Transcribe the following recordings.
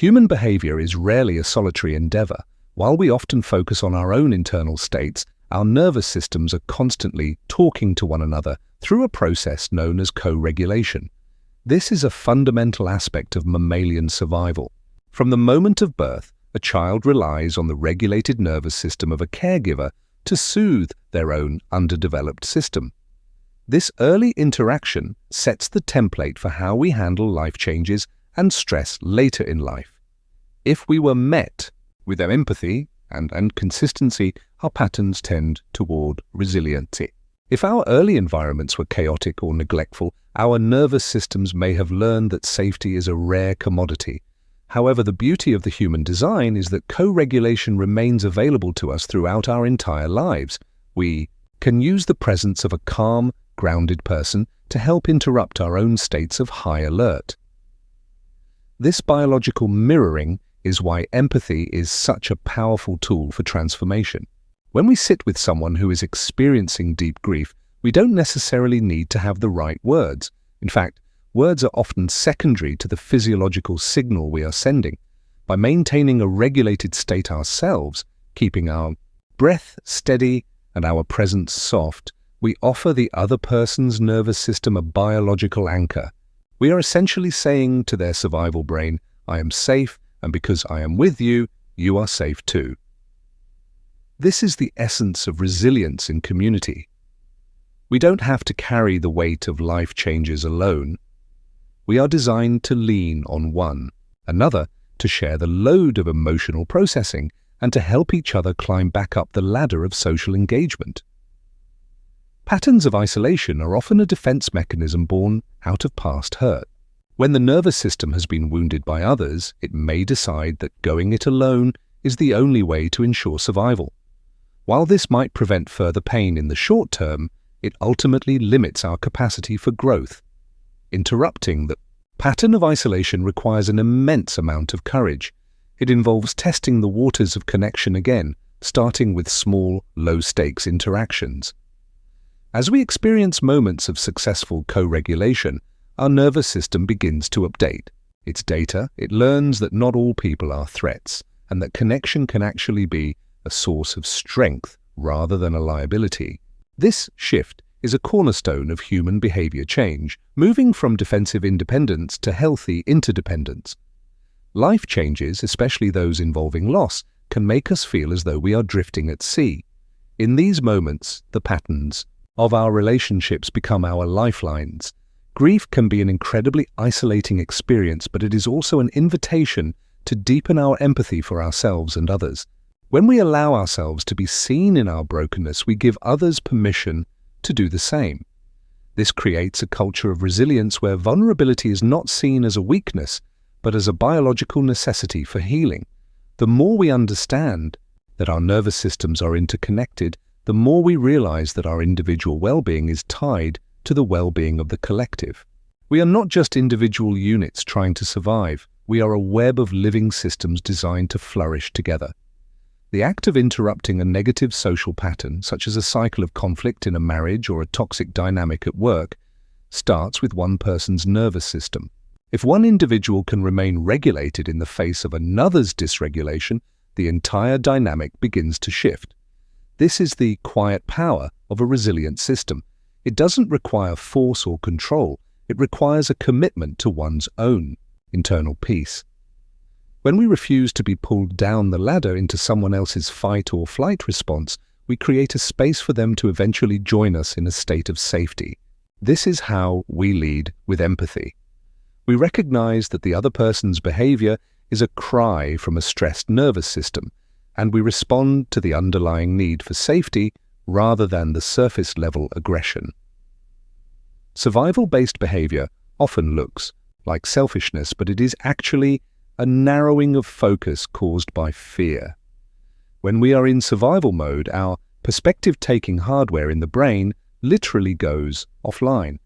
Human behavior is rarely a solitary endeavor. While we often focus on our own internal states, our nervous systems are constantly talking to one another through a process known as co-regulation. This is a fundamental aspect of mammalian survival. From the moment of birth, a child relies on the regulated nervous system of a caregiver to soothe their own underdeveloped system. This early interaction sets the template for how we handle life changes and stress later in life. If we were met with empathy and consistency, our patterns tend toward resiliency. If our early environments were chaotic or neglectful, our nervous systems may have learned that safety is a rare commodity. However, the beauty of the human design is that co-regulation remains available to us throughout our entire lives. We can use the presence of a calm, grounded person to help interrupt our own states of high alert. This biological mirroring is why empathy is such a powerful tool for transformation. When we sit with someone who is experiencing deep grief, we don't necessarily need to have the right words. In fact, words are often secondary to the physiological signal we are sending. By maintaining a regulated state ourselves, keeping our breath steady and our presence soft, we offer the other person's nervous system a biological anchor. We are essentially saying to their survival brain, "I am safe, and because I am with you, you are safe too." This is the essence of resilience in community. We don't have to carry the weight of life changes alone. We are designed to lean on one another, to share the load of emotional processing, and to help each other climb back up the ladder of social engagement. Patterns of isolation are often a defense mechanism born out of past hurt. When the nervous system has been wounded by others, it may decide that going it alone is the only way to ensure survival. While this might prevent further pain in the short term, it ultimately limits our capacity for growth. Interrupting the pattern of isolation requires an immense amount of courage. It involves testing the waters of connection again, starting with small, low-stakes interactions. As we experience moments of successful co-regulation, our nervous system begins to update its data. It learns that not all people are threats, and that connection can actually be a source of strength rather than a liability. This shift is a cornerstone of human behavior change, moving from defensive independence to healthy interdependence. Life changes, especially those involving loss, can make us feel as though we are drifting at sea. In these moments, the patterns of our relationships become our lifelines. Grief can be an incredibly isolating experience, but it is also an invitation to deepen our empathy for ourselves and others. When we allow ourselves to be seen in our brokenness, we give others permission to do the same. This creates a culture of resilience where vulnerability is not seen as a weakness, but as a biological necessity for healing. The more we understand that our nervous systems are interconnected, the more we realize that our individual well-being is tied to the well-being of the collective. We are not just individual units trying to survive. We are a web of living systems designed to flourish together. The act of interrupting a negative social pattern, such as a cycle of conflict in a marriage or a toxic dynamic at work, starts with one person's nervous system. If one individual can remain regulated in the face of another's dysregulation, the entire dynamic begins to shift. This is the quiet power of a resilient system. It doesn't require force or control. It requires a commitment to one's own internal peace. When we refuse to be pulled down the ladder into someone else's fight or flight response, we create a space for them to eventually join us in a state of safety. This is how we lead with empathy. We recognize that the other person's behavior is a cry from a stressed nervous system, and we respond to the underlying need for safety rather than the surface-level aggression. Survival-based behavior often looks like selfishness, but it is actually a narrowing of focus caused by fear. When we are in survival mode, our perspective-taking hardware in the brain literally goes offline.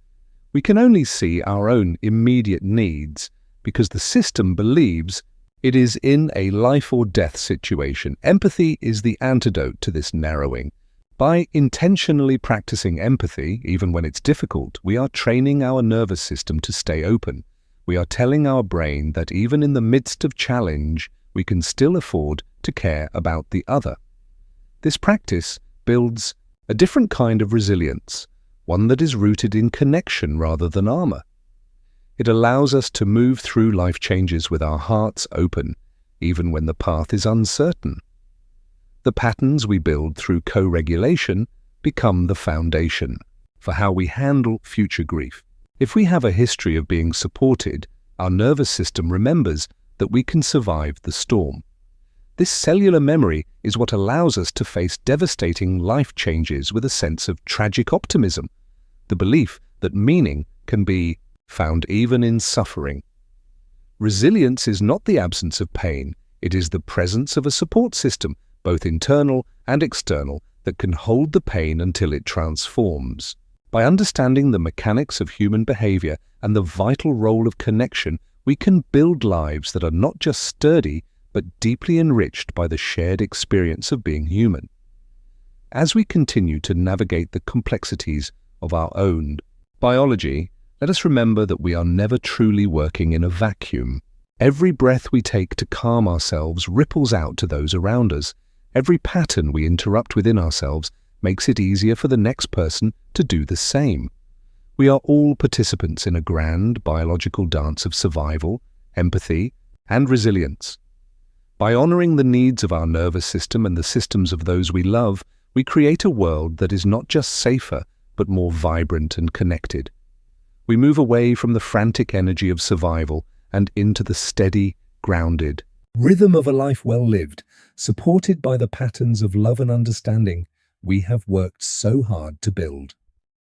We can only see our own immediate needs because the system believes it is in a life-or-death situation. Empathy is the antidote to this narrowing. By intentionally practicing empathy, even when it's difficult, we are training our nervous system to stay open. We are telling our brain that even in the midst of challenge, we can still afford to care about the other. This practice builds a different kind of resilience, one that is rooted in connection rather than armor. It allows us to move through life changes with our hearts open, even when the path is uncertain. The patterns we build through co-regulation become the foundation for how we handle future grief. If we have a history of being supported, our nervous system remembers that we can survive the storm. This cellular memory is what allows us to face devastating life changes with a sense of tragic optimism, the belief that meaning can be found even in suffering. Resilience is not the absence of pain, it is the presence of a support system, both internal and external, that can hold the pain until it transforms. By understanding the mechanics of human behavior and the vital role of connection, we can build lives that are not just sturdy, but deeply enriched by the shared experience of being human. As we continue to navigate the complexities of our own biology, let us remember that we are never truly working in a vacuum. Every breath we take to calm ourselves ripples out to those around us. Every pattern we interrupt within ourselves makes it easier for the next person to do the same. We are all participants in a grand biological dance of survival, empathy, and resilience. By honoring the needs of our nervous system and the systems of those we love, we create a world that is not just safer, but more vibrant and connected. We move away from the frantic energy of survival and into the steady, grounded rhythm of a life well lived, supported by the patterns of love and understanding we have worked so hard to build.